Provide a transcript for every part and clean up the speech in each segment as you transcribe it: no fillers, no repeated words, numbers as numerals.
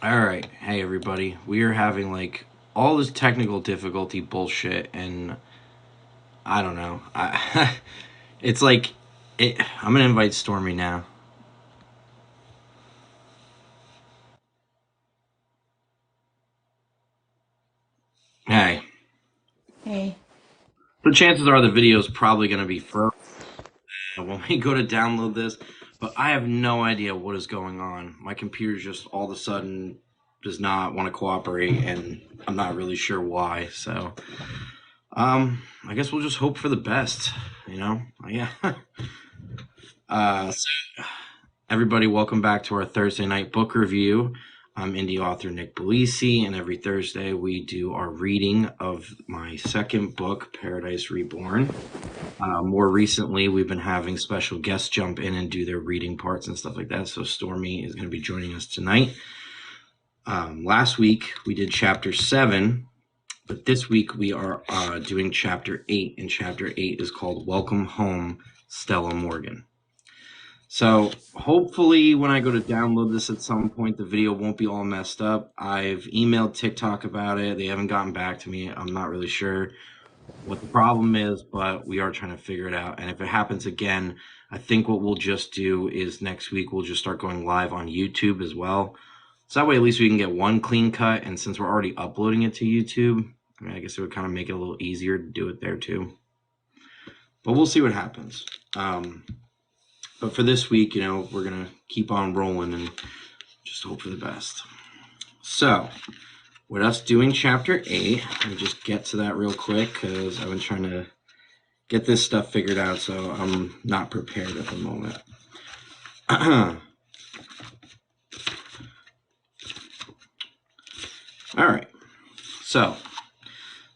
All right. Hey, everybody. We are having like all this technical difficulty bullshit, and I don't know. It's like, I'm going to invite Stormy now. Hey. Hey. The chances are the video is probably going to be frozen when we go to download this, but I have no idea what is going on. My computer just all of a sudden does not want to cooperate, and I'm not really sure why. So, I guess we'll just hope for the best, you know? Yeah. So everybody, welcome back to our Thursday night book review. I'm indie author Nick Belisi, and every Thursday we do our reading of my second book, Paradise Reborn. More recently, we've been having special guests jump in and do their reading parts and stuff like that. So Stormy is going to be joining us tonight. Last week we did chapter 7, but this week we are doing chapter 8, and chapter 8 is called Welcome Home, Stella Morgan. So hopefully when I go to download this at some point, the video won't be all messed up. I've emailed TikTok about it. They haven't gotten back to me. I'm not really sure what the problem is, but we are trying to figure it out. And if it happens again, I think what we'll just do is next week we'll just start going live on YouTube as well. So that way at least we can get one clean cut. And since we're already uploading it to YouTube, I guess it would kind of make it a little easier to do it there too. But we'll see what happens. But for this week, we're going to keep on rolling and just hope for the best. So, with us doing chapter 8, let me just get to that real quick because I've been trying to get this stuff figured out, so I'm not prepared at the moment. All right. So,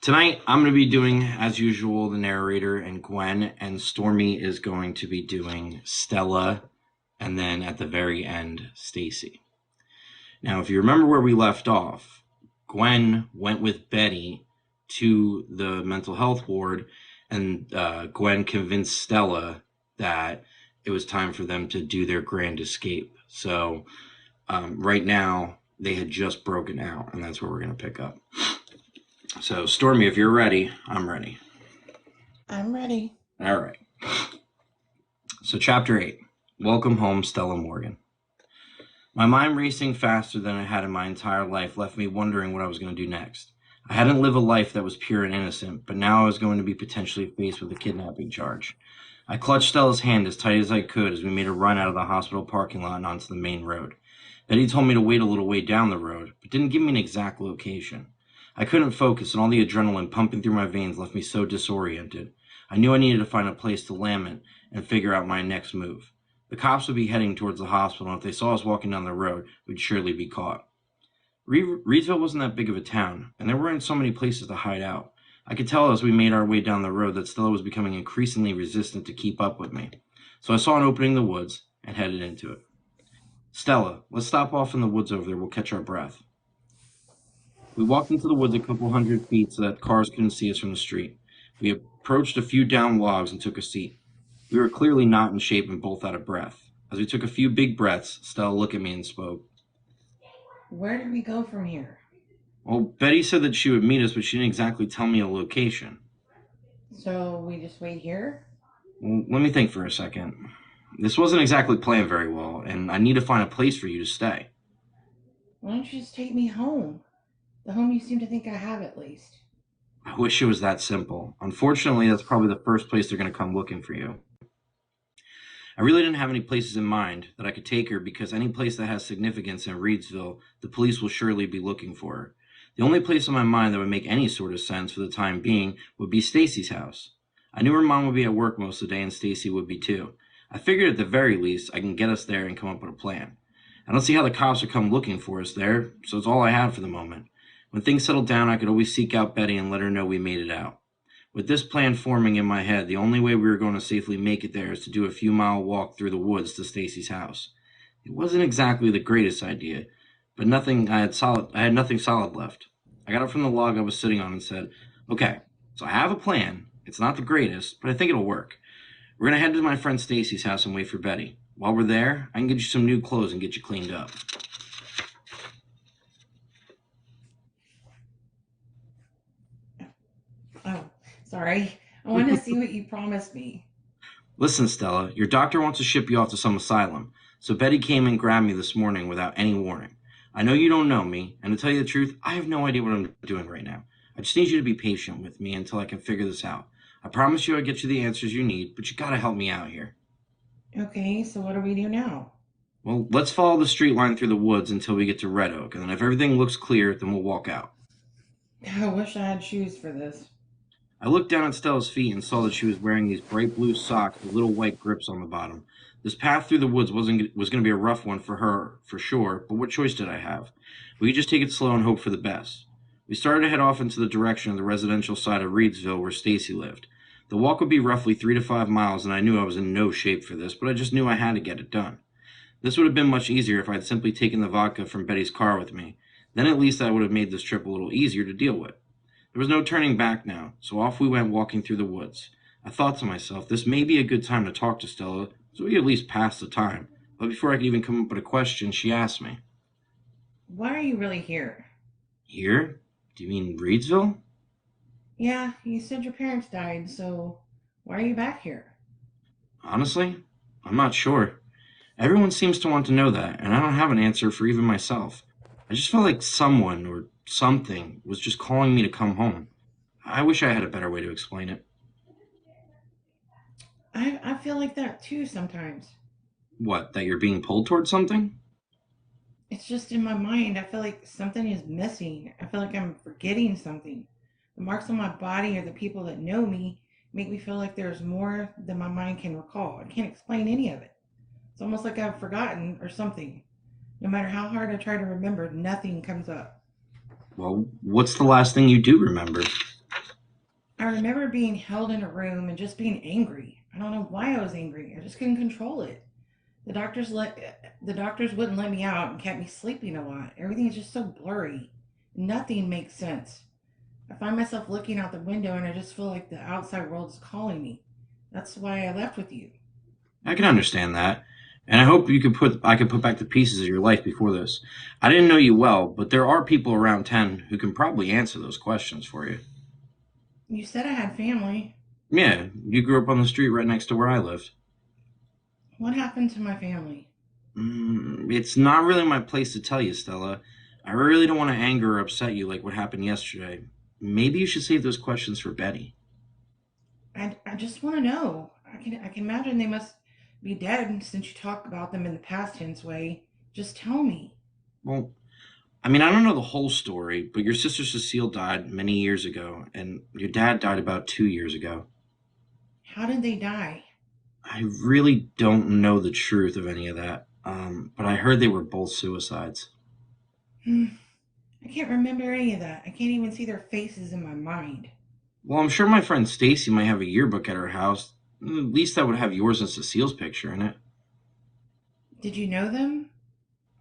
tonight I'm going to be doing, as usual, the narrator and Gwen, and Stormy is going to be doing Stella, and then at the very end, Stacy. Now, if you remember where we left off, Gwen went with Betty to the mental health ward, and Gwen convinced Stella that it was time for them to do their grand escape. So right now, they had just broken out, and that's where we're going to pick up. So, Stormy, if you're ready, I'm ready. I'm ready. All right. So, chapter 8, Welcome Home, Stella Morgan. My mind racing faster than it had in my entire life left me wondering what I was going to do next. I hadn't lived a life that was pure and innocent, but now I was going to be potentially faced with a kidnapping charge. I clutched Stella's hand as tight as I could as we made a run out of the hospital parking lot and onto the main road. Betty told me to wait a little way down the road, but didn't give me an exact location. I couldn't focus, and all the adrenaline pumping through my veins left me so disoriented. I knew I needed to find a place to land and figure out my next move. The cops would be heading towards the hospital, and if they saw us walking down the road, we'd surely be caught. Reedsville wasn't that big of a town, and there weren't so many places to hide out. I could tell as we made our way down the road that Stella was becoming increasingly resistant to keep up with me. So I saw an opening in the woods and headed into it. Stella, let's stop off in the woods over there. We'll catch our breath. We walked into the woods a couple 100 feet so that cars couldn't see us from the street. We approached a few downed logs and took a seat. We were clearly not in shape and both out of breath. As we took a few big breaths, Stella looked at me and spoke. Where do we go from here? Well, Betty said that she would meet us, but she didn't exactly tell me a location. So we just wait here? Well, let me think for a second. This wasn't exactly planned very well, and I need to find a place for you to stay. Why don't you just take me home? The home you seem to think I have, at least. I wish it was that simple. Unfortunately, that's probably the first place they're going to come looking for you. I really didn't have any places in mind that I could take her because any place that has significance in Reedsville, the police will surely be looking for her. The only place in my mind that would make any sort of sense for the time being would be Stacy's house. I knew her mom would be at work most of the day and Stacy would be too. I figured at the very least I can get us there and come up with a plan. I don't see how the cops would come looking for us there, so it's all I have for the moment. When things settled down, I could always seek out Betty and let her know we made it out. With this plan forming in my head, the only way we were going to safely make it there is to do a few-mile walk through the woods to Stacy's house. It wasn't exactly the greatest idea, but I had nothing solid left. I got up from the log I was sitting on and said, "Okay, so I have a plan. It's not the greatest, but I think it'll work. We're going to head to my friend Stacy's house and wait for Betty. While we're there, I can get you some new clothes and get you cleaned up." sorry. I want to see what you promised me. Listen, Stella, your doctor wants to ship you off to some asylum, so Betty came and grabbed me this morning without any warning. I know you don't know me, and to tell you the truth, I have no idea what I'm doing right now. I just need you to be patient with me until I can figure this out. I promise you I'll get you the answers you need, but you gotta help me out here. Okay, so what do we do now? Well, let's follow the street line through the woods until we get to Red Oak, and then if everything looks clear, then we'll walk out. I wish I had shoes for this. I looked down at Stella's feet and saw that she was wearing these bright blue socks with little white grips on the bottom. This path through the woods was going to be a rough one for her, for sure, but what choice did I have? We could just take it slow and hope for the best. We started to head off into the direction of the residential side of Reedsville where Stacy lived. The walk would be roughly 3 to 5 miles, and I knew I was in no shape for this, but I just knew I had to get it done. This would have been much easier if I had simply taken the vodka from Betty's car with me. Then at least I would have made this trip a little easier to deal with. There was no turning back now, so off we went walking through the woods. I thought to myself, this may be a good time to talk to Stella, so we could at least pass the time. But before I could even come up with a question, she asked me, Why are you really here? Here? Do you mean Reedsville? Yeah, you said your parents died, so why are you back here? Honestly, I'm not sure. Everyone seems to want to know that, and I don't have an answer for even myself. I just felt like someone or something was just calling me to come home. I wish I had a better way to explain it. I feel like that too sometimes. What, that you're being pulled towards something? It's just in my mind. I feel like something is missing. I feel like I'm forgetting something. The marks on my body or the people that know me make me feel like there's more than my mind can recall. I can't explain any of it. It's almost like I've forgotten or something. No matter how hard I try to remember, nothing comes up. Well, what's the last thing you do remember? I remember being held in a room and just being angry. I don't know why I was angry. I just couldn't control it. The doctors wouldn't let me out and kept me sleeping a lot. Everything is just so blurry. Nothing makes sense. I find myself looking out the window and I just feel like the outside world is calling me. That's why I left with you. I can understand that. And I hope I could put back the pieces of your life before this. I didn't know you well, but there are people around town who can probably answer those questions for you. You said I had family. Yeah, you grew up on the street right next to where I lived. What happened to my family? It's not really my place to tell you, Stella. I really don't want to anger or upset you like what happened yesterday. Maybe you should save those questions for Betty. I just want to know. I can imagine they must be dead since you talk about them in the past tense way. Just tell me. Well, I mean, I don't know the whole story, but your sister Cecile died many years ago, and your dad died about 2 years ago. How did they die? I really don't know the truth of any of that, but I heard they were both suicides. Hmm, I can't remember any of that. I can't even see their faces in my mind. Well, I'm sure my friend Stacy might have a yearbook at her house. At least that would have yours and Cecile's picture in it. Did you know them?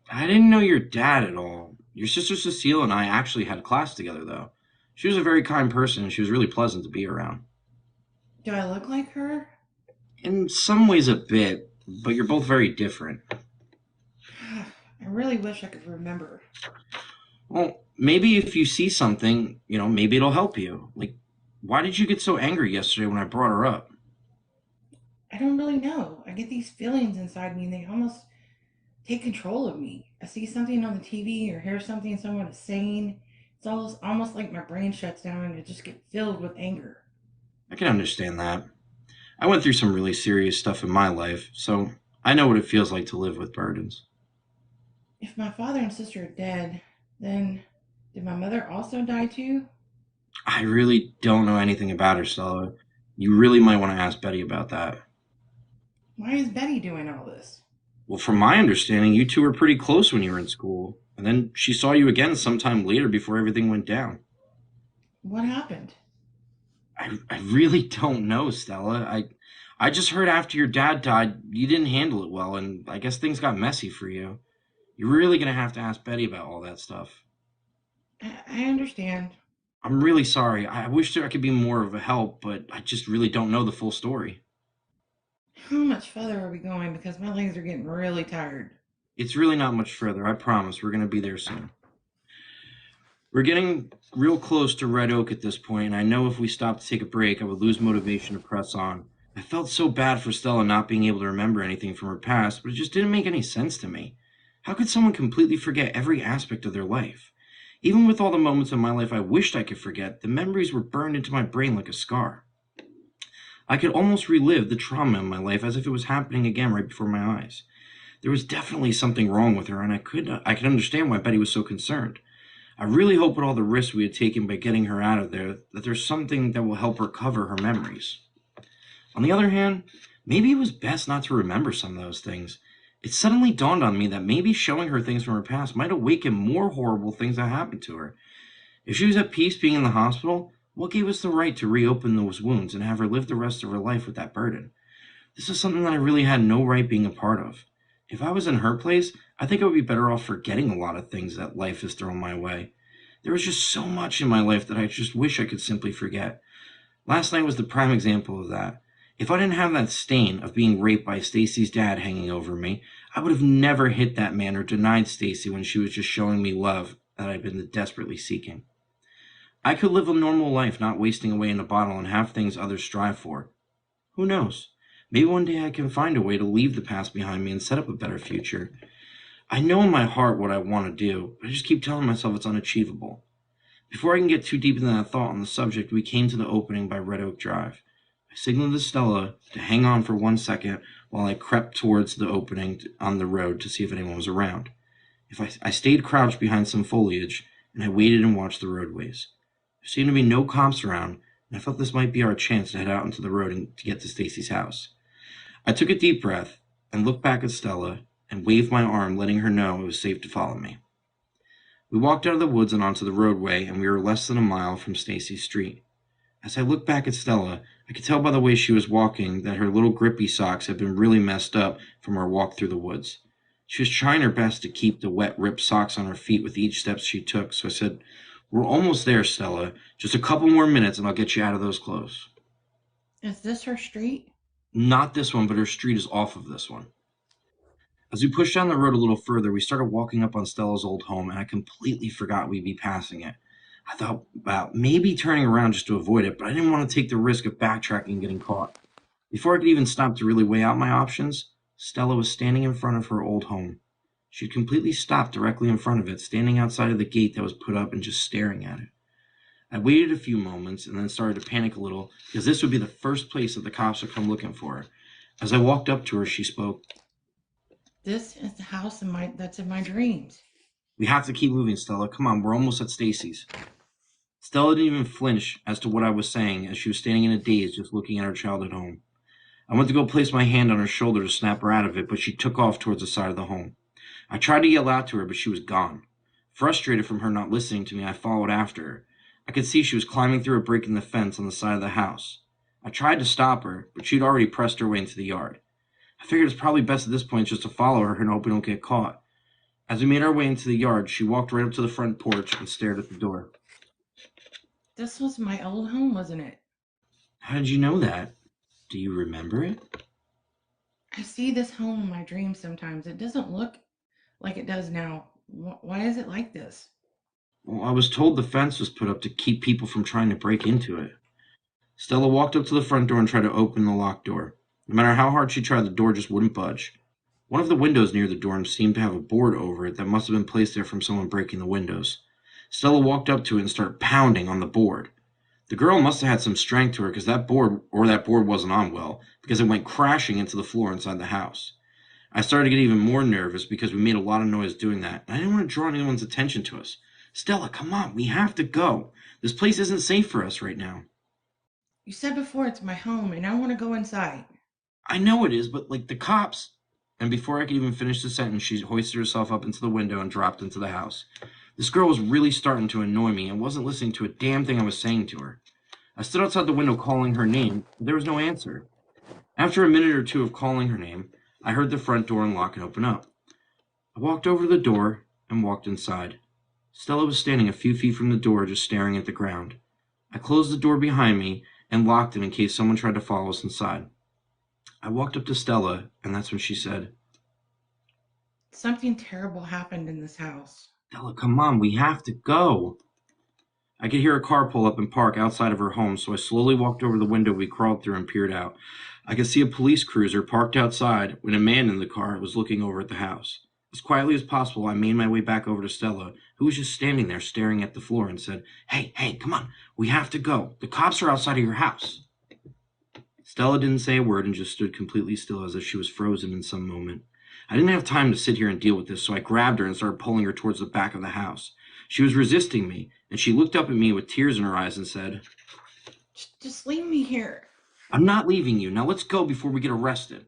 I didn't know your dad at all. Your sister Cecile and I actually had class together, though. She was a very kind person, and she was really pleasant to be around. Do I look like her? In some ways, a bit, but you're both very different. I really wish I could remember. Well, maybe if you see something, maybe it'll help you. Like, why did you get so angry yesterday when I brought her up? I don't really know. I get these feelings inside me and they almost take control of me. I see something on the TV or hear something someone is saying. It's almost like my brain shuts down and I just get filled with anger. I can understand that. I went through some really serious stuff in my life, so I know what it feels like to live with burdens. If my father and sister are dead, then did my mother also die too? I really don't know anything about her, Stella. You really might want to ask Betty about that. Why is Betty doing all this? Well, from my understanding, you two were pretty close when you were in school, and then she saw you again sometime later before everything went down. What happened? I really don't know, Stella. I just heard after your dad died, you didn't handle it well, and I guess things got messy for you. You're really gonna have to ask Betty about all that stuff. I understand. I'm really sorry. I wish I could be more of a help, but I just really don't know the full story. How much further are we going? Because my legs are getting really tired. It's really not much further. I promise we're gonna be there soon. We're getting real close to Red Oak at this point, and I know if we stopped to take a break, I would lose motivation to press on. I felt so bad for Stella not being able to remember anything from her past, but it just didn't make any sense to me. How could someone completely forget every aspect of their life? Even with all the moments in my life I wished I could forget, the memories were burned into my brain like a scar. I could almost relive the trauma in my life as if it was happening again right before my eyes. There was definitely something wrong with her, and I could understand why Betty was so concerned. I really hope with all the risks we had taken by getting her out of there that there's something that will help recover her memories. On the other hand, maybe it was best not to remember some of those things. It suddenly dawned on me that maybe showing her things from her past might awaken more horrible things that happened to her. If she was at peace being in the hospital, what gave us the right to reopen those wounds and have her live the rest of her life with that burden? This is something that I really had no right being a part of. If I was in her place, I think I would be better off forgetting a lot of things that life has thrown my way. There was just so much in my life that I just wish I could simply forget. Last night was the prime example of that. If I didn't have that stain of being raped by Stacy's dad hanging over me, I would have never hit that man or denied Stacy when she was just showing me love that I'd been desperately seeking. I could live a normal life, not wasting away in a bottle and have things others strive for. Who knows? Maybe one day I can find a way to leave the past behind me and set up a better future. I know in my heart what I want to do, but I just keep telling myself it's unachievable. Before I can get too deep into that thought on the subject, we came to the opening by Red Oak Drive. I signaled to Stella to hang on for 1 second while I crept towards the opening on the road to see if anyone was around. I stayed crouched behind some foliage, and I waited and watched the roadways. There seemed to be no cops around, and I felt this might be our chance to head out into the road and to get to Stacy's house. I took a deep breath and looked back at Stella and waved my arm, letting her know it was safe to follow me. We walked out of the woods and onto the roadway, and we were less than a mile from Stacy's street. As I looked back at Stella, I could tell by the way she was walking that her little grippy socks had been really messed up from our walk through the woods. She was trying her best to keep the wet, ripped socks on her feet with each step she took, so I said, "We're almost there, Stella. Just a couple more minutes and I'll get you out of those clothes." Is this her street? Not this one, but her street is off of this one. As we pushed down the road a little further, we started walking up on Stella's old home, and I completely forgot we'd be passing it. I thought about maybe turning around just to avoid it, but I didn't want to take the risk of backtracking and getting caught. Before I could even stop to really weigh out my options, Stella was standing in front of her old home. She had completely stopped directly in front of it, standing outside of the gate that was put up and just staring at it. I waited a few moments and then started to panic a little because this would be the first place that the cops would come looking for her. As I walked up to her, she spoke. This is the house that's in my dreams. "We have to keep moving, Stella. Come on, we're almost at Stacy's." Stella didn't even flinch as to what I was saying as she was standing in a daze just looking at her childhood home. I went to go place my hand on her shoulder to snap her out of it, but she took off towards the side of the home. I tried to yell out to her, but she was gone. Frustrated from her not listening to me, I followed after her. I could see she was climbing through a break in the fence on the side of the house. I tried to stop her, but she'd already pressed her way into the yard. I figured it's probably best at this point just to follow her and hope we don't get caught. As we made our way into the yard, she walked right up to the front porch and stared at the door. This was my old home, wasn't it? "How did you know that? Do you remember it?" I see this home in my dreams sometimes. It doesn't look like it does now. Why is it like this? "Well, I was told the fence was put up to keep people from trying to break into it." Stella walked up to the front door and tried to open the locked door. No matter how hard she tried, the door just wouldn't budge. One of the windows near the door seemed to have a board over it that must have been placed there from someone breaking the windows. Stella walked up to it and started pounding on the board. The girl must have had some strength to her because that board wasn't on well, because it went crashing into the floor inside the house. I started to get even more nervous because we made a lot of noise doing that, and I didn't want to draw anyone's attention to us. "Stella, come on, we have to go. This place isn't safe for us right now." You said before it's my home and I want to go inside. "I know it is, but like the cops." And before I could even finish the sentence, she hoisted herself up into the window and dropped into the house. This girl was really starting to annoy me and wasn't listening to a damn thing I was saying to her. I stood outside the window calling her name, but there was no answer. After a minute or two of calling her name, I heard the front door unlock and open up. I walked over to the door and walked inside. Stella was standing a few feet from the door, just staring at the ground. I closed the door behind me and locked it in case someone tried to follow us inside. I walked up to Stella, and that's when she said, Something terrible happened in this house. "Stella, come on, we have to go." I could hear a car pull up and park outside of her home, so I slowly walked over the window we crawled through and peered out. I could see a police cruiser parked outside when a man in the car was looking over at the house. As quietly as possible, I made my way back over to Stella, who was just standing there staring at the floor, and said, Hey, come on, we have to go. The cops are outside of your house. Stella didn't say a word and just stood completely still as if she was frozen in some moment. I didn't have time to sit here and deal with this, so I grabbed her and started pulling her towards the back of the house. She was resisting me, and she looked up at me with tears in her eyes and said, Just leave me here. I'm not leaving you. Now let's go before we get arrested.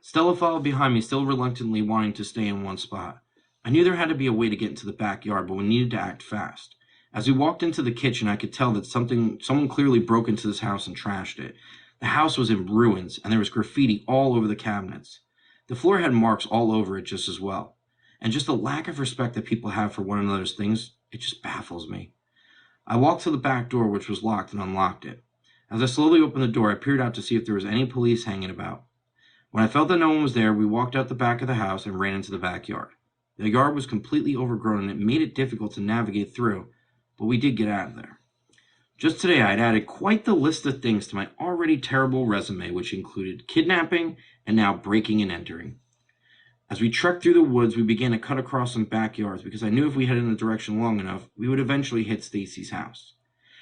Stella followed behind me, still reluctantly wanting to stay in one spot. I knew there had to be a way to get into the backyard, but we needed to act fast. As we walked into the kitchen, I could tell that someone clearly broke into this house and trashed it. The house was in ruins, and there was graffiti all over the cabinets. The floor had marks all over it just as well. And just the lack of respect that people have for one another's things, it just baffles me. I walked to the back door, which was locked, and unlocked it. As I slowly opened the door, I peered out to see if there was any police hanging about. When I felt that no one was there, we walked out the back of the house and ran into the backyard. The yard was completely overgrown, and it made it difficult to navigate through, but we did get out of there. Just today, I had added quite the list of things to my already terrible resume, which included kidnapping and now breaking and entering. As we trekked through the woods, we began to cut across some backyards because I knew if we headed in the direction long enough, we would eventually hit Stacy's house.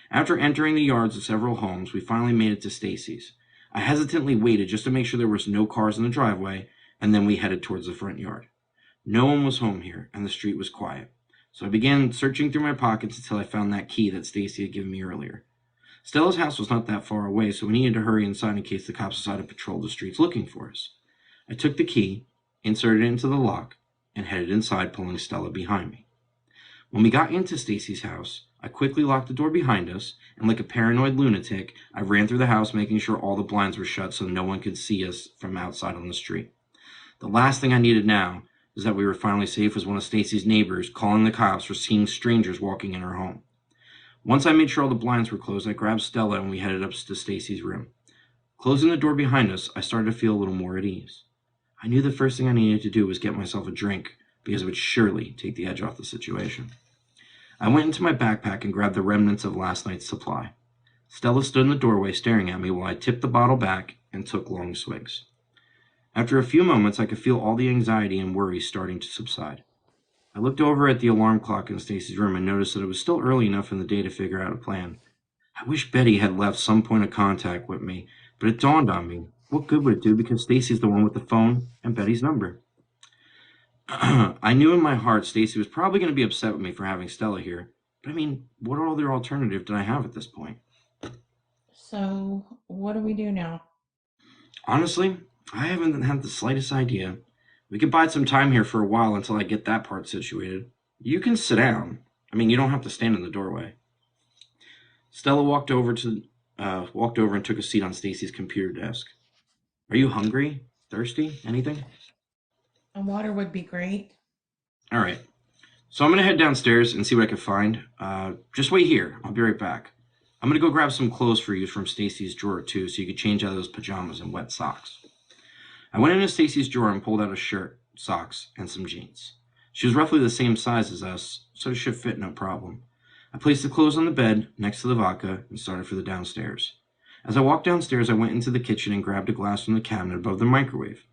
After entering the yards of several homes, we finally made it to Stacy's. I hesitantly waited just to make sure there was no cars in the driveway, and then we headed towards the front yard. No one was home here, and the street was quiet. So I began searching through my pockets until I found that key that Stacy had given me earlier. Stella's house was not that far away, so we needed to hurry inside in case the cops decided to patrol the streets looking for us. I took the key, inserted it into the lock, and headed inside, pulling Stella behind me. When we got into Stacy's house, I quickly locked the door behind us, and like a paranoid lunatic, I ran through the house making sure all the blinds were shut so no one could see us from outside on the street. The last thing I needed now was that we were finally safe was one of Stacy's neighbors calling the cops for seeing strangers walking in her home. Once I made sure all the blinds were closed, I grabbed Stella and we headed up to Stacy's room. Closing the door behind us, I started to feel a little more at ease. I knew the first thing I needed to do was get myself a drink because it would surely take the edge off the situation. I went into my backpack and grabbed the remnants of last night's supply. Stella stood in the doorway staring at me while I tipped the bottle back and took long swigs. After a few moments, I could feel all the anxiety and worry starting to subside. I looked over at the alarm clock in Stacy's room and noticed that it was still early enough in the day to figure out a plan. I wish Betty had left some point of contact with me, but it dawned on me. What good would it do because Stacy's the one with the phone and Betty's number? I knew in my heart Stacy was probably going to be upset with me for having Stella here, but I mean, what other alternative did I have at this point? So, what do we do now? Honestly, I haven't had the slightest idea. We could bide some time here for a while until I get that part situated. You can sit down. I mean, you don't have to stand in the doorway. Stella walked over and took a seat on Stacy's computer desk. Are you hungry? Thirsty? Anything? A water would be great. All right. So I'm gonna head downstairs and see what I can find. Just wait here. I'll be right back. I'm gonna go grab some clothes for you from Stacy's drawer too, so you could change out of those pajamas and wet socks. I went into Stacy's drawer and pulled out a shirt, socks, and some jeans. She was roughly the same size as us, so it should fit no problem. I placed the clothes on the bed next to the vodka and started for the downstairs. As I walked downstairs, I went into the kitchen and grabbed a glass from the cabinet above the microwave.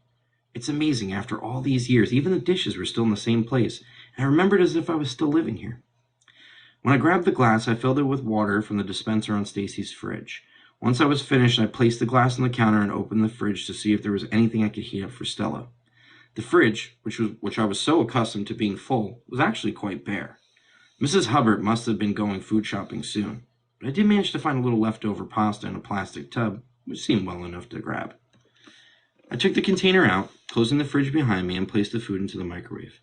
It's amazing, after all these years, even the dishes were still in the same place, and I remembered as if I was still living here. When I grabbed the glass, I filled it with water from the dispenser on Stacy's fridge. Once I was finished, I placed the glass on the counter and opened the fridge to see if there was anything I could heat up for Stella. The fridge, which I was so accustomed to being full, was actually quite bare. Mrs. Hubbard must have been going food shopping soon, but I did manage to find a little leftover pasta in a plastic tub, which seemed well enough to grab. I took the container out, closing the fridge behind me, and placed the food into the microwave.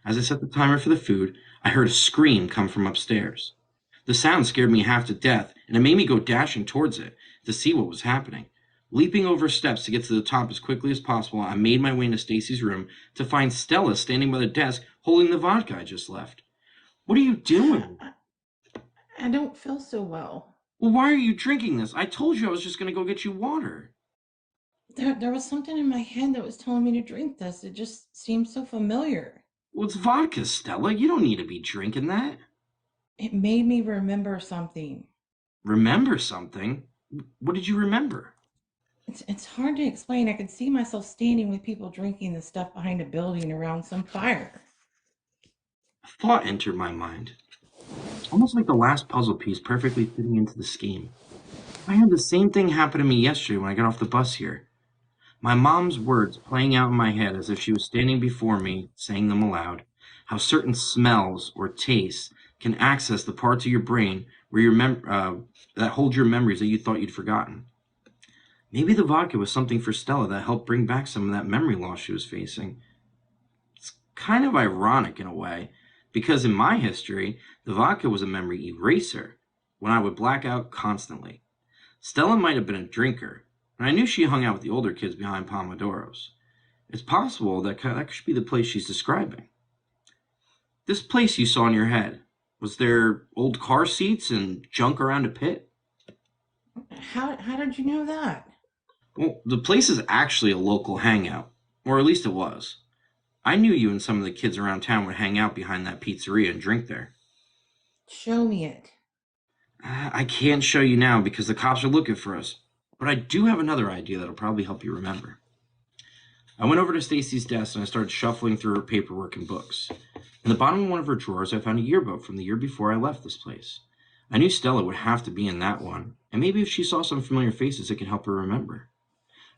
As I set the timer for the food, I heard a scream come from upstairs. The sound scared me half to death, and it made me go dashing towards it to see what was happening. Leaping over steps to get to the top as quickly as possible, I made my way into Stacy's room to find Stella standing by the desk holding the vodka I just left. What are you doing? I don't feel so well. Well, why are you drinking this? I told you I was just going to go get you water. There was something in my head that was telling me to drink this. It just seemed so familiar. Well, it's vodka, Stella. You don't need to be drinking that. It made me remember something. Remember something? What did you remember? It's hard to explain. I could see myself standing with people drinking the stuff behind a building around some fire. A thought entered my mind, almost like the last puzzle piece perfectly fitting into the scheme. I had the same thing happen to me yesterday when I got off the bus here. My mom's words playing out in my head as if she was standing before me, saying them aloud. How certain smells or tastes can access the parts of your brain where that hold your memories that you thought you'd forgotten. Maybe the vodka was something for Stella that helped bring back some of that memory loss she was facing. It's kind of ironic in a way, because in my history, the vodka was a memory eraser when I would black out constantly. Stella might have been a drinker, and I knew she hung out with the older kids behind Pomodoros. It's possible that could be the place she's describing. This place you saw in your head, was there old car seats and junk around a pit? How did you know that? Well, the place is actually a local hangout, or at least it was. I knew you and some of the kids around town would hang out behind that pizzeria and drink there. Show me it. I can't show you now because the cops are looking for us, but I do have another idea that'll probably help you remember. I went over to Stacy's desk and I started shuffling through her paperwork and books. In the bottom of one of her drawers, I found a yearbook from the year before I left this place. I knew Stella would have to be in that one, and maybe if she saw some familiar faces, it could help her remember.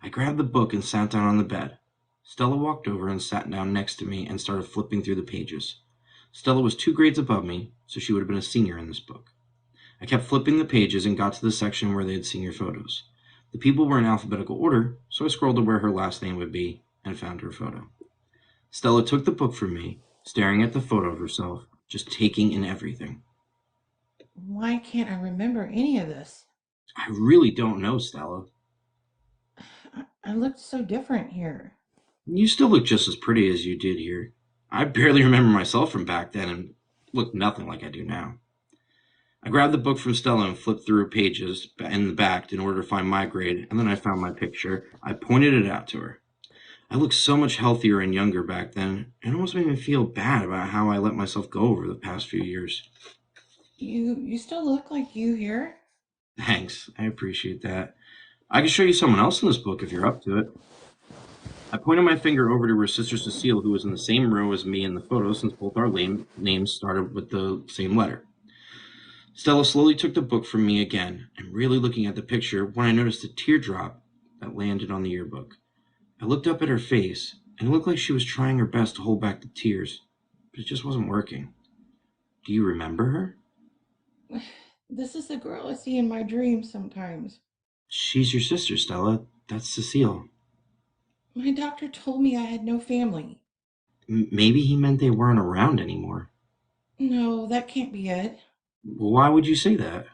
I grabbed the book and sat down on the bed. Stella walked over and sat down next to me and started flipping through the pages. Stella was 2 grades above me, so she would have been a senior in this book. I kept flipping the pages and got to the section where they had senior photos. The people were in alphabetical order, so I scrolled to where her last name would be and found her photo. Stella took the book from me, staring at the photo of herself, just taking in everything. Why can't I remember any of this? I really don't know, Stella. I looked so different here. You still look just as pretty as you did here. I barely remember myself from back then and look nothing like I do now. I grabbed the book from Stella and flipped through pages in the back in order to find my grade, and then I found my picture. I pointed it out to her. I looked so much healthier and younger back then. It almost made me feel bad about how I let myself go over the past few years. You still look like you here? Thanks, I appreciate that. I can show you someone else in this book if you're up to it. I pointed my finger over to her sister Cecile, who was in the same row as me in the photo since both our names started with the same letter. Stella slowly took the book from me again, and really looking at the picture when I noticed a teardrop that landed on the yearbook. I looked up at her face, and it looked like she was trying her best to hold back the tears, but it just wasn't working. Do you remember her? This is the girl I see in my dreams sometimes. She's your sister, Stella. That's Cecile. My doctor told me I had no family. Maybe he meant they weren't around anymore. No, that can't be it. Why would you say that?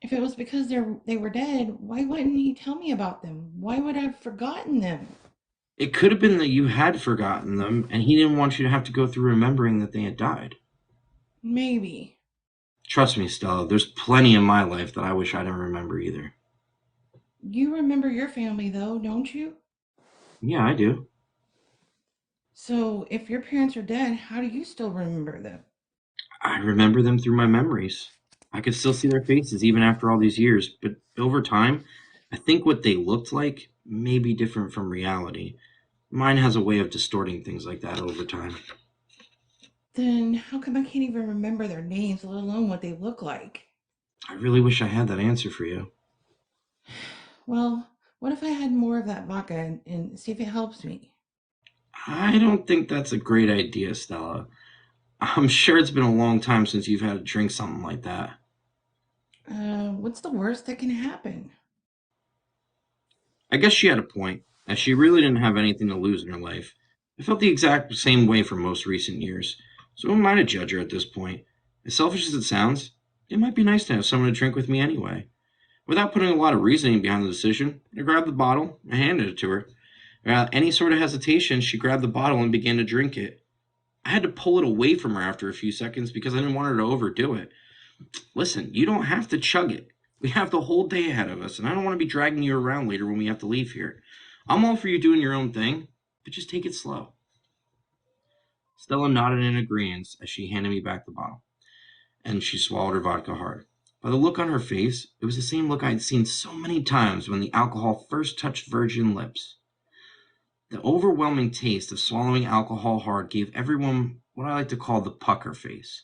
If it was because they were dead, why wouldn't he tell me about them? Why would I have forgotten them? It could have been that you had forgotten them, and he didn't want you to have to go through remembering that they had died. Maybe. Trust me, Stella, there's plenty in my life that I wish I didn't remember either. You remember your family though, don't you? Yeah, I do. So if your parents are dead, how do you still remember them? I remember them through my memories. I could still see their faces even after all these years, but over time, I think what they looked like may be different from reality. Mine has a way of distorting things like that over time. Then how come I can't even remember their names, let alone what they look like? I really wish I had that answer for you. Well, what if I had more of that vodka and see if it helps me? I don't think that's a great idea, Stella. I'm sure it's been a long time since you've had to drink something like that. What's the worst that can happen? I guess she had a point, as she really didn't have anything to lose in her life. I felt the exact same way for most recent years, so who am I to judge her at this point? As selfish as it sounds, it might be nice to have someone to drink with me anyway. Without putting a lot of reasoning behind the decision, I grabbed the bottle and handed it to her. Without any sort of hesitation, she grabbed the bottle and began to drink it. I had to pull it away from her after a few seconds because I didn't want her to overdo it. Listen, you don't have to chug it. We have the whole day ahead of us, and I don't want to be dragging you around later when we have to leave here. I'm all for you doing your own thing, but just take it slow. Stella nodded in agreement as she handed me back the bottle. and she swallowed her vodka hard. By the look on her face, it was the same look I had seen so many times when the alcohol first touched virgin lips. The overwhelming taste of swallowing alcohol hard gave everyone what I like to call the pucker face.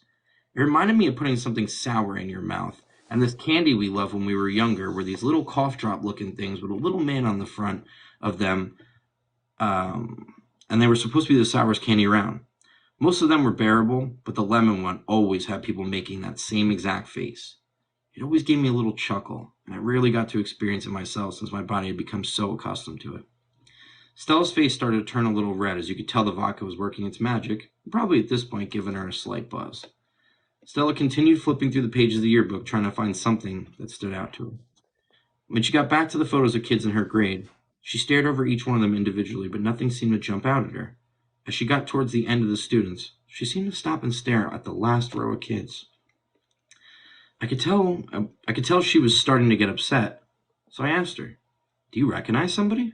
It reminded me of putting something sour in your mouth, and this candy we loved when we were younger were these little cough drop looking things with a little man on the front of them, and they were supposed to be the sourest candy around. Most of them were bearable, but the lemon one always had people making that same exact face. It always gave me a little chuckle, and I rarely got to experience it myself since my body had become so accustomed to it. Stella's face started to turn a little red as you could tell the vodka was working its magic, probably at this point giving her a slight buzz. Stella continued flipping through the pages of the yearbook trying to find something that stood out to her. When she got back to the photos of kids in her grade, she stared over each one of them individually, but nothing seemed to jump out at her. As she got towards the end of the students, she seemed to stop and stare at the last row of kids. I could tell she was starting to get upset, so I asked her, "Do you recognize somebody?"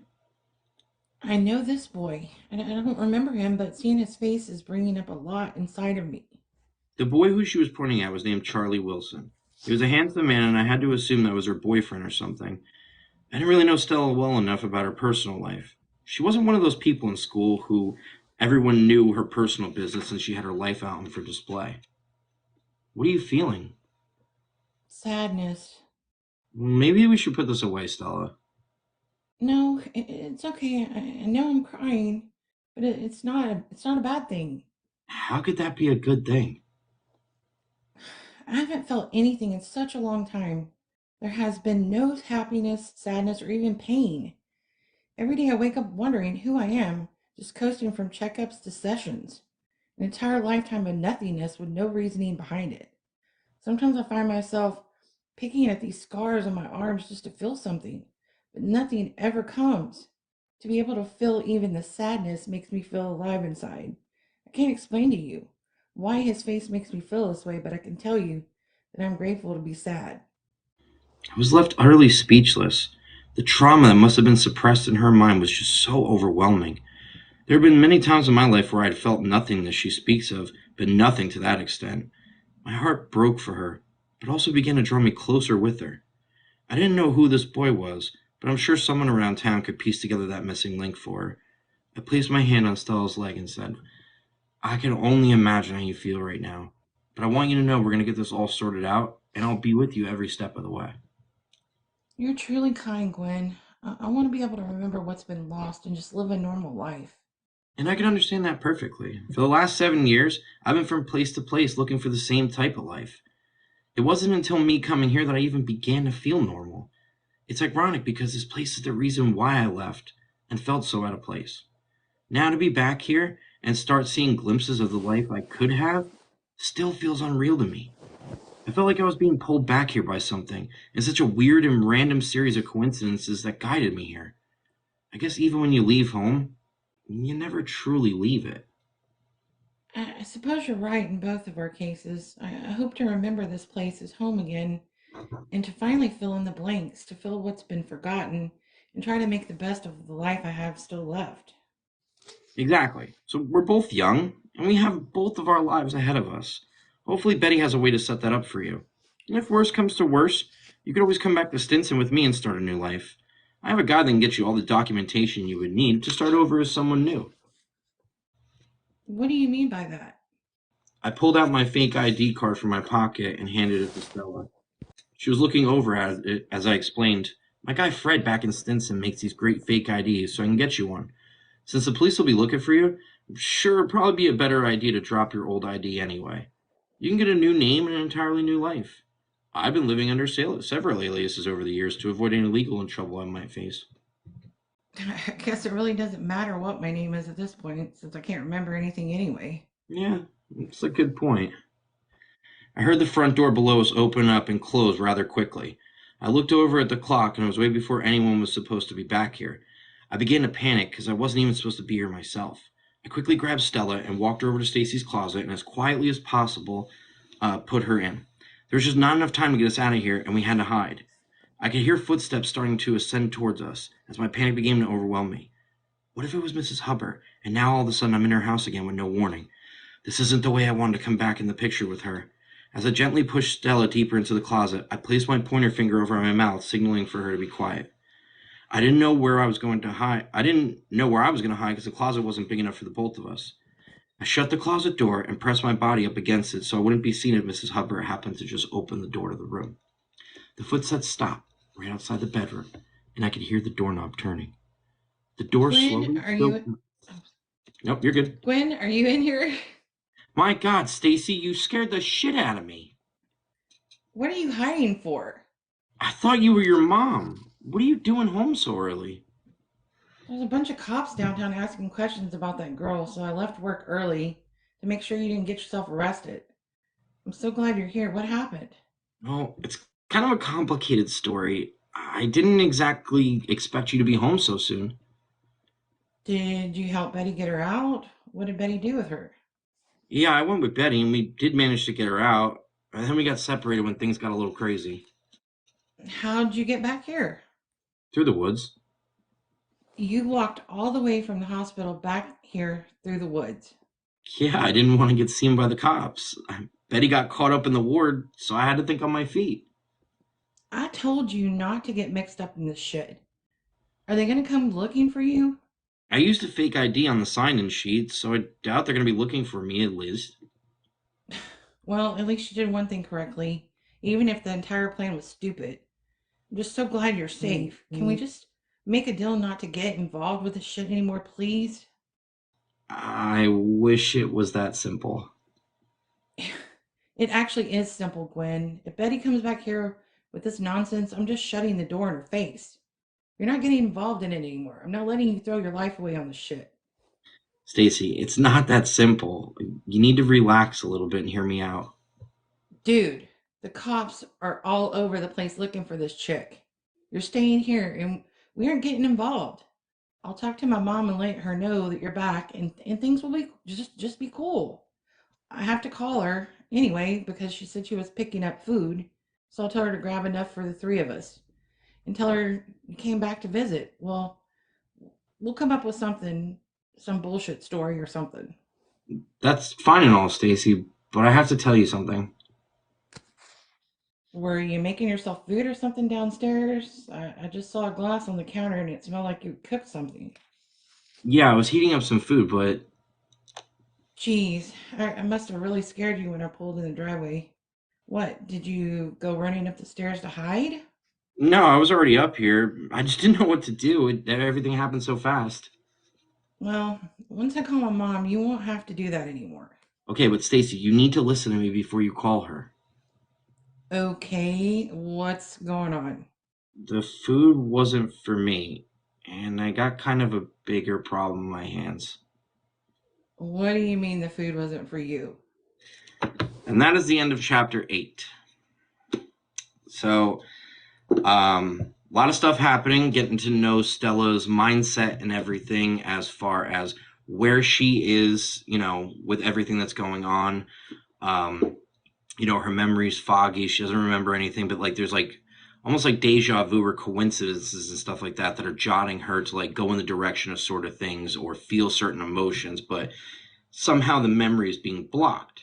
I know this boy. I don't remember him, but seeing his face is bringing up a lot inside of me. The boy who she was pointing at was named Charlie Wilson. He was a handsome man, and I had to assume that was her boyfriend or something. I didn't really know Stella well enough about her personal life. She wasn't one of those people in school who everyone knew her personal business and she had her life out on for display. "What are you feeling?" Sadness. "Maybe we should put this away, Stella." No, it's okay. I know I'm crying, but it's not a bad thing. "How could that be a good thing?" I haven't felt anything in such a long time. There has been no happiness, sadness, or even pain. Every day I wake up wondering who I am, just coasting from checkups to sessions. An entire lifetime of nothingness with no reasoning behind it. Sometimes I find myself picking at these scars on my arms just to feel something, but nothing ever comes. To be able to feel even the sadness makes me feel alive inside. I can't explain to you why his face makes me feel this way, but I can tell you that I'm grateful to be sad. I was left utterly speechless. The trauma that must have been suppressed in her mind was just so overwhelming. There have been many times in my life where I had felt nothing that she speaks of, but nothing to that extent. My heart broke for her, but also began to draw me closer with her. I didn't know who this boy was, but I'm sure someone around town could piece together that missing link for her. I placed my hand on Stella's leg and said, "I can only imagine how you feel right now, but I want you to know we're going to get this all sorted out, and I'll be with you every step of the way." You're truly kind, Gwen. I want to be able to remember what's been lost and just live a normal life. And I can understand that perfectly. For the last 7 years, I've been from place to place looking for the same type of life. It wasn't until me coming here that I even began to feel normal. It's ironic because this place is the reason why I left and felt so out of place. Now to be back here and start seeing glimpses of the life I could have still feels unreal to me. I felt like I was being pulled back here by something, in such a weird and random series of coincidences that guided me here. I guess even when you leave home, you never truly leave it. I suppose you're right in both of our cases. I hope to remember this place as home again and to finally fill in the blanks, to fill what's been forgotten, and try to make the best of the life I have still left. Exactly. So we're both young, and we have both of our lives ahead of us. Hopefully, Betty has a way to set that up for you. And if worse comes to worse, you could always come back to Stinson with me and start a new life. I have a guy that can get you all the documentation you would need to start over as someone new. What do you mean by that? I pulled out my fake ID card from my pocket and handed it to Stella. She was looking over at it as I explained, "My guy Fred back in Stinson makes these great fake IDs, so I can get you one. Since the police will be looking for you, I'm sure it'd probably be a better idea to drop your old ID anyway. You can get a new name and an entirely new life. I've been living under several aliases over the years to avoid any legal trouble I might face." I guess it really doesn't matter what my name is at this point, since I can't remember anything anyway. Yeah, that's a good point. I heard the front door below us open up and close rather quickly. I looked over at the clock and it was way before anyone was supposed to be back here. I began to panic because I wasn't even supposed to be here myself. I quickly grabbed Stella and walked her over to Stacy's closet and as quietly as possible put her in. There was just not enough time to get us out of here and we had to hide. I could hear footsteps starting to ascend towards us as my panic began to overwhelm me. What if it was Mrs. Hubbard and now all of a sudden I'm in her house again with no warning? This isn't the way I wanted to come back in the picture with her. As I gently pushed Stella deeper into the closet, I placed my pointer finger over my mouth, signaling for her to be quiet. I didn't know where I was going to hide. I didn't know where I was going to hide because the closet wasn't big enough for the both of us. I shut the closet door and pressed my body up against it so I wouldn't be seen if Mrs. Hubbard happened to just open the door to the room. The footsteps stopped right outside the bedroom, and I could hear the doorknob turning. The door Gwen, slowly are you? opened. Nope, you're good. Gwen, are you in here? My God, Stacy, you scared the shit out of me. What are you hiding for? I thought you were your mom. What are you doing home so early? There's a bunch of cops downtown asking questions about that girl, so I left work early to make sure you didn't get yourself arrested. I'm so glad you're here. What happened? Well, it's kind of a complicated story. I didn't exactly expect you to be home so soon. Did you help Betty get her out? What did Betty do with her? Yeah, I went with Betty, and we did manage to get her out. And then we got separated when things got a little crazy. How'd you get back here? Through the woods. You walked all the way from the hospital back here through the woods. Yeah, I didn't want to get seen by the cops. Betty got caught up in the ward, so I had to think on my feet. I told you not to get mixed up in this shit. Are they going to come looking for you? I used a fake ID on the sign-in sheet, so I doubt they're going to be looking for me at least. Well, at least you did one thing correctly, even if the entire plan was stupid. I'm just so glad you're safe. Can we just make a deal not to get involved with this shit anymore, please? I wish it was that simple. It actually is simple, Gwen. If Betty comes back here with this nonsense, I'm just shutting the door in her face. You're not getting involved in it anymore. I'm not letting you throw your life away on this shit. Stacy, it's not that simple. You need to relax a little bit and hear me out. Dude, the cops are all over the place looking for this chick. You're staying here and we aren't getting involved. I'll talk to my mom and let her know that you're back and things will be just be cool. I have to call her anyway because she said she was picking up food. So I'll tell her to grab enough for the three of us and tell her you came back to visit. Well, we'll come up with something, some bullshit story or something. That's fine and all, Stacy, but I have to tell you something. Were you making yourself food or something downstairs? I just saw a glass on the counter and it smelled like you cooked something. Yeah, I was heating up some food, but Jeez, I must have really scared you when I pulled in the driveway. What, did you go running up the stairs to hide? no, I was already up here. I just didn't know what to do. Everything happened so fast. Well, once I call my mom, you won't have to do that anymore. Okay, but Stacy, you need to listen to me before you call her. Okay, what's going on? The food wasn't for me, and I got kind of a bigger problem in my hands. What do you mean the food wasn't for you? And that is the end of chapter 8. So, a lot of stuff happening, getting to know Stella's mindset and everything as far as where she is, with everything that's going on. Her memory's foggy. She doesn't remember anything, but there's almost like deja vu or coincidences and stuff like that are jotting her to go in the direction of sort of things or feel certain emotions, but somehow the memory is being blocked.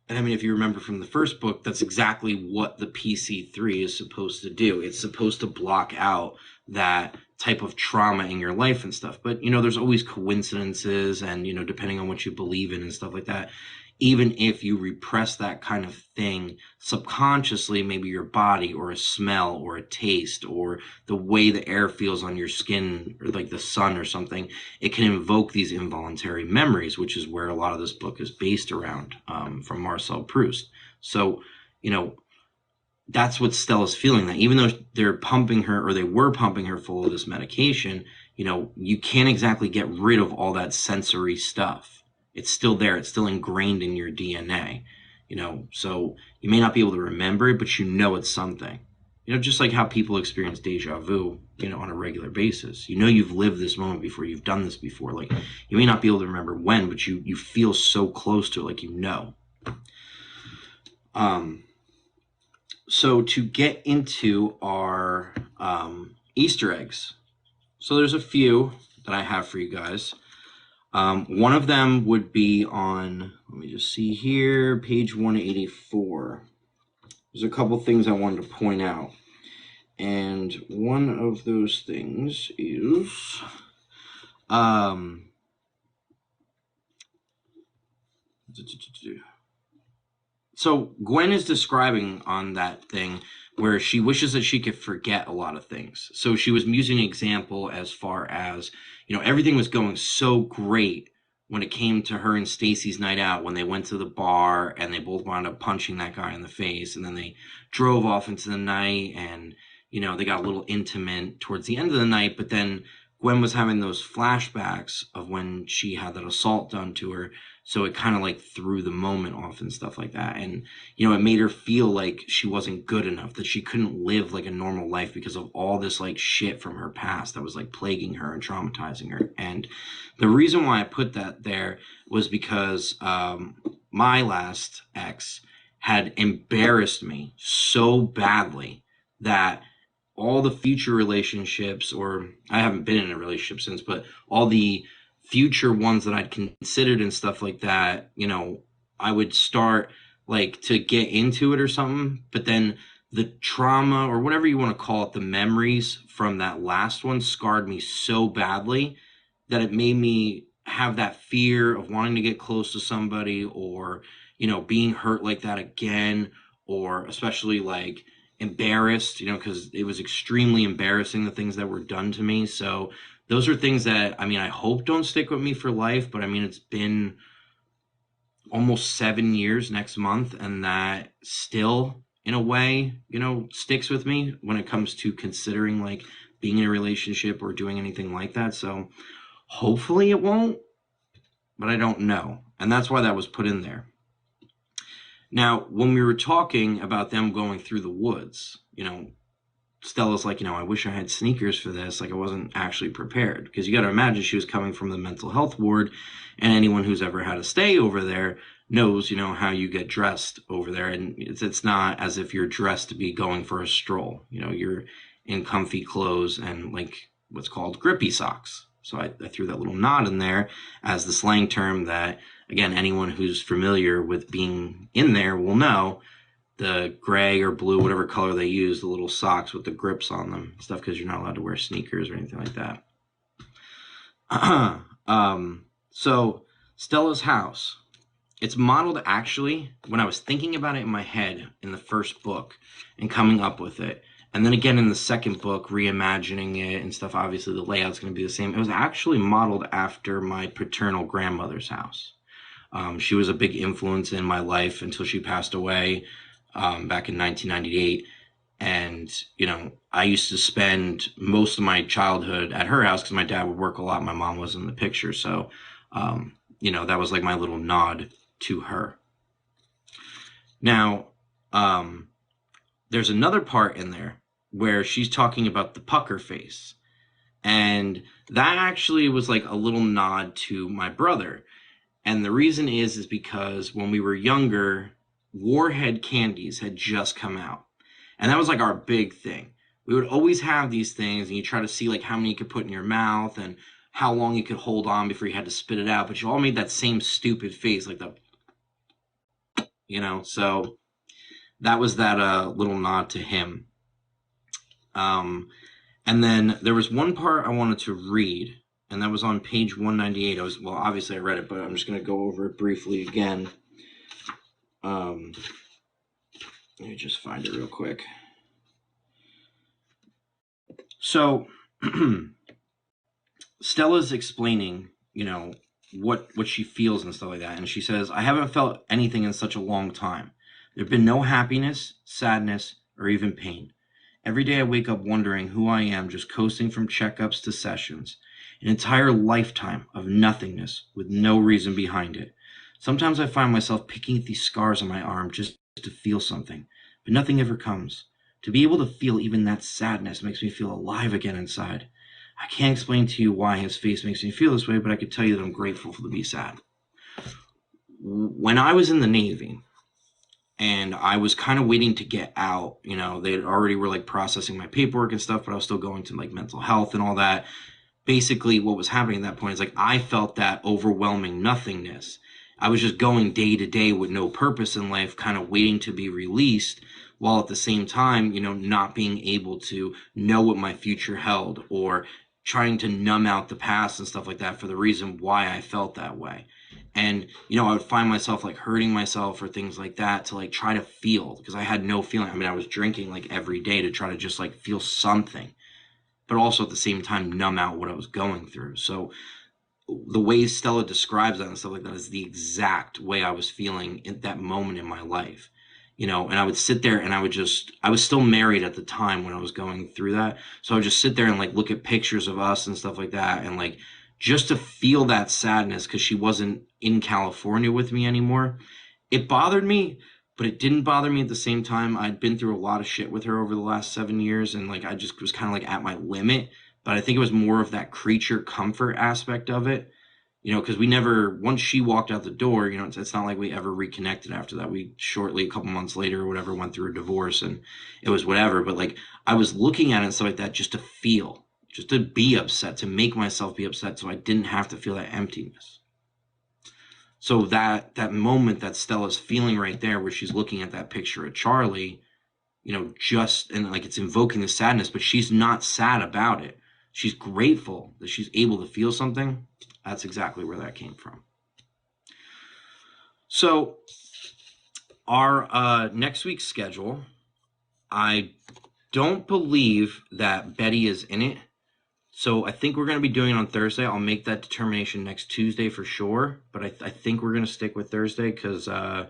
And I mean, if you remember from the first book, that's exactly what the PC3 is supposed to do. It's supposed to block out that type of trauma in your life and stuff. But, there's always coincidences and, depending on what you believe in and stuff like that. Even if you repress that kind of thing subconsciously, maybe your body or a smell or a taste or the way the air feels on your skin or the sun or something, it can invoke these involuntary memories, which is where a lot of this book is based around, from Marcel Proust. So, that's what Stella's feeling, that even though they're pumping her or they were pumping her full of this medication, you can't exactly get rid of all that sensory stuff. It's still there. It's still ingrained in your DNA, so you may not be able to remember it, but it's something, just like how people experience deja vu, on a regular basis. You've lived this moment before, you've done this before. You may not be able to remember when, but you feel so close to it, So to get into our Easter eggs, so there's a few that I have for you guys. One of them would be on, let me just see here, page 184. there's a couple things I wanted to point out. And one of those things is um so Gwen is describing on that thing where she wishes that she could forget a lot of things. So she was using an example as far as, everything was going so great when it came to her and Stacy's night out, when they went to the bar and they both wound up punching that guy in the face, and then they drove off into the night, and they got a little intimate towards the end of the night. But then Gwen was having those flashbacks of when she had that assault done to her, so it kind of like threw the moment off and stuff like that. And it made her feel like she wasn't good enough, that she couldn't live like a normal life because of all this like shit from her past that was like plaguing her and traumatizing her. And the reason why I put that there was because my last ex had embarrassed me so badly that all the future relationships, or I haven't been in a relationship since, but all the future ones that I'd considered and stuff like that, I would start like to get into it or something, but then the trauma or whatever you want to call it, the memories from that last one scarred me so badly that it made me have that fear of wanting to get close to somebody, or being hurt like that again, or especially like embarrassed, because it was extremely embarrassing, the things that were done to me. So those are things that, I hope don't stick with me for life, but it's been almost 7 years next month, and that still, in a way, sticks with me when it comes to considering like being in a relationship or doing anything like that. So hopefully it won't, but I don't know. And that's why that was put in there. Now, when we were talking about them going through the woods, Stella's like, I wish I had sneakers for this. Like, I wasn't actually prepared, because you got to imagine she was coming from the mental health ward, and anyone who's ever had a stay over there knows, how you get dressed over there. And it's not as if you're dressed to be going for a stroll. You're in comfy clothes and like what's called grippy socks. So I threw that little nod in there as the slang term that, again, anyone who's familiar with being in there will know. The gray or blue, whatever color they use, the little socks with the grips on them, stuff, because you're not allowed to wear sneakers or anything like that. So Stella's house, it's modeled, actually, when I was thinking about it in my head in the first book and coming up with it, and then again in the second book, reimagining it and stuff, obviously the layout's going to be the same. It was actually modeled after my paternal grandmother's house. She was a big influence in my life until she passed away back in 1998. And, I used to spend most of my childhood at her house because my dad would work a lot. My mom was in the picture. So, that was like my little nod to her. Now, there's another part in there where she's talking about the pucker face. And that actually was like a little nod to my brother. And the reason is because when we were younger, Warhead candies had just come out. And that was like our big thing. We would always have these things, and you try to see like how many you could put in your mouth and how long you could hold on before you had to spit it out. But you all made that same stupid face, like the, so that was that little nod to him. And then there was one part I wanted to read, and that was on page 198. Obviously I read it, but I'm just going to go over it briefly again. Let me just find it real quick. So Stella's explaining, what she feels and stuff like that. And she says, I haven't felt anything in such a long time. There've been no happiness, sadness, or even pain. Every day I wake up wondering who I am, just coasting from checkups to sessions. An entire lifetime of nothingness with no reason behind it. Sometimes I find myself picking at these scars on my arm just to feel something, but nothing ever comes. To be able to feel even that sadness makes me feel alive again inside. I can't explain to you why his face makes me feel this way, but I could tell you that I'm grateful to be sad. When I was in the Navy, and I was kind of waiting to get out, they already were like processing my paperwork and stuff, but I was still going to like mental health and all that. Basically what was happening at that point is like I felt that overwhelming nothingness. I was just going day to day with no purpose in life, kind of waiting to be released, while at the same time, not being able to know what my future held, or trying to numb out the past and stuff like that for the reason why I felt that way. And, I would find myself like hurting myself or things like that to like try to feel, because I had no feeling. I mean, I was drinking like every day to try to just like feel something, but also at the same time numb out what I was going through. So the way Stella describes that and stuff like that is the exact way I was feeling at that moment in my life. And I would sit there and I was still married at the time when I was going through that. So I would just sit there and like look at pictures of us and stuff like that. And like, just to feel that sadness because she wasn't in California with me anymore. It bothered me, but it didn't bother me at the same time. I'd been through a lot of shit with her over the last 7 years, and like I just was kind of like at my limit. But I think it was more of that creature comfort aspect of it, because we never, once she walked out the door, it's not like we ever reconnected after that. We shortly, a couple months later or whatever, went through a divorce, and it was whatever. But like I was looking at it and stuff like that just to feel, just to be upset, to make myself be upset so I didn't have to feel that emptiness. So that moment that Stella's feeling right there, where she's looking at that picture of Charlie, and like it's invoking the sadness, but she's not sad about it. She's grateful that she's able to feel something. That's exactly where that came from. So our next week's schedule, I don't believe that Betty is in it. So I think we're going to be doing it on Thursday. I'll make that determination next Tuesday for sure. But I think we're going to stick with Thursday because I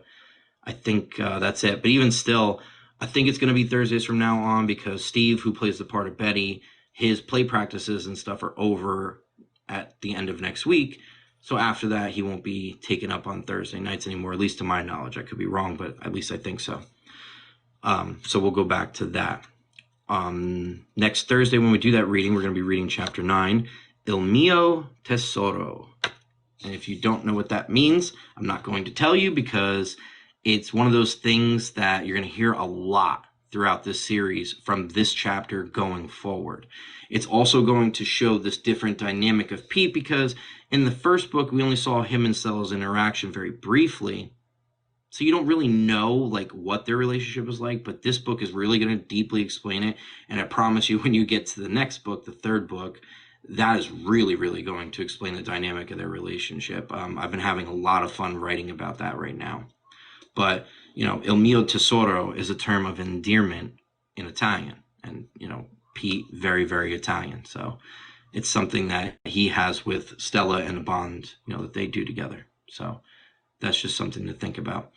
think that's it. But even still, I think it's going to be Thursdays from now on because Steve, who plays the part of Betty, his play practices and stuff are over at the end of next week. So after that, he won't be taken up on Thursday nights anymore, at least to my knowledge. I could be wrong, but at least I think so. So we'll go back to that. Next Thursday, when we do that reading, we're going to be reading chapter 9, Il mio tesoro. And if you don't know what that means, I'm not going to tell you because it's one of those things that you're going to hear a lot throughout this series from this chapter going forward. It's also going to show this different dynamic of Pete because in the first book, we only saw him and Stella's interaction very briefly. So you don't really know like what their relationship is like, but this book is really going to deeply explain it. And I promise you, when you get to the next book, the third book, that is really, really going to explain the dynamic of their relationship. I've been having a lot of fun writing about that right now. But, il mio tesoro is a term of endearment in Italian. And, Pete, very, very Italian. So it's something that he has with Stella and a bond, that they do together. So that's just something to think about.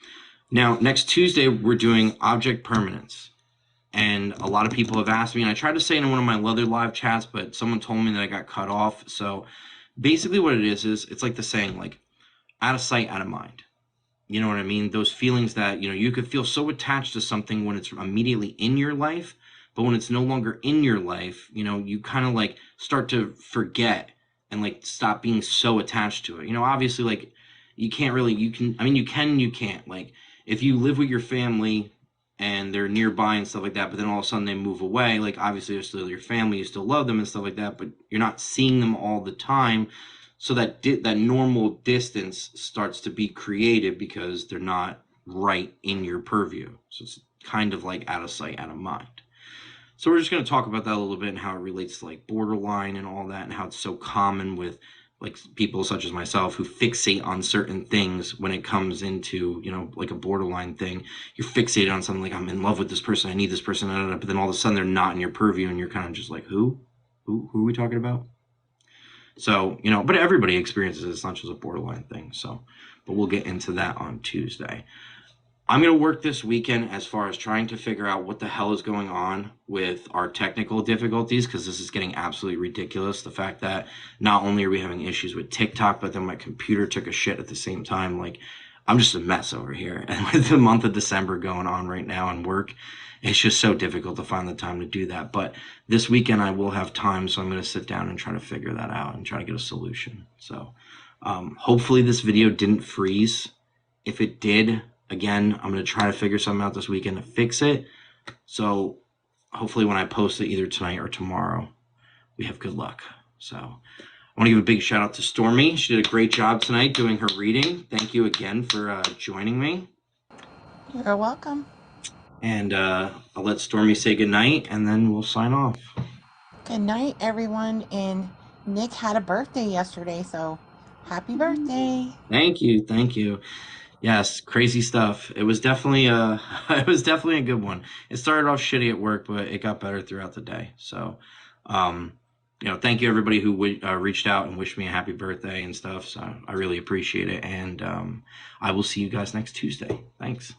Now, next Tuesday, we're doing object permanence. And a lot of people have asked me, and I tried to say in one of my other live chats, but someone told me that I got cut off. So basically what it is it's like the saying, like, out of sight, out of mind. You know what I mean? Those feelings that, you could feel so attached to something when it's immediately in your life, but when it's no longer in your life, you kind of like start to forget and like stop being so attached to it. Obviously, like, you can't really, you can't. Like, if you live with your family and they're nearby and stuff like that, but then all of a sudden they move away, like, obviously they're still your family, you still love them and stuff like that, but you're not seeing them all the time. So that normal distance starts to be created because they're not right in your purview. So it's kind of like out of sight, out of mind. So we're just going to talk about that a little bit and how it relates to like borderline and all that, and how it's so common with like people such as myself who fixate on certain things when it comes into, like a borderline thing. You're fixated on something like, I'm in love with this person, I need this person, but then all of a sudden they're not in your purview and you're kind of just like, who are we talking about? So, but everybody experiences it. It's not just a borderline thing. So, but we'll get into that on Tuesday. I'm going to work this weekend as far as trying to figure out what the hell is going on with our technical difficulties, because this is getting absolutely ridiculous. The fact that not only are we having issues with TikTok, but then my computer took a shit at the same time. Like, I'm just a mess over here. And with the month of December going on right now and work, it's just so difficult to find the time to do that. But this weekend I will have time, so I'm going to sit down and try to figure that out and try to get a solution. So hopefully this video didn't freeze. If it did, again, I'm going to try to figure something out this weekend to fix it. So hopefully when I post it either tonight or tomorrow, we have good luck. So I want to give a big shout out to Stormy. She did a great job tonight doing her reading. Thank you again for joining me. You're welcome. And I'll let Stormy say goodnight, and then we'll sign off. Good night, everyone. And Nick had a birthday yesterday, so happy birthday. Thank you, thank you. Yes, crazy stuff. It was definitely a it was definitely a good one. It started off shitty at work, but it got better throughout the day. So, um, thank you everybody who reached out and wished me a happy birthday and stuff. So I really appreciate it, and I will see you guys next Tuesday. Thanks.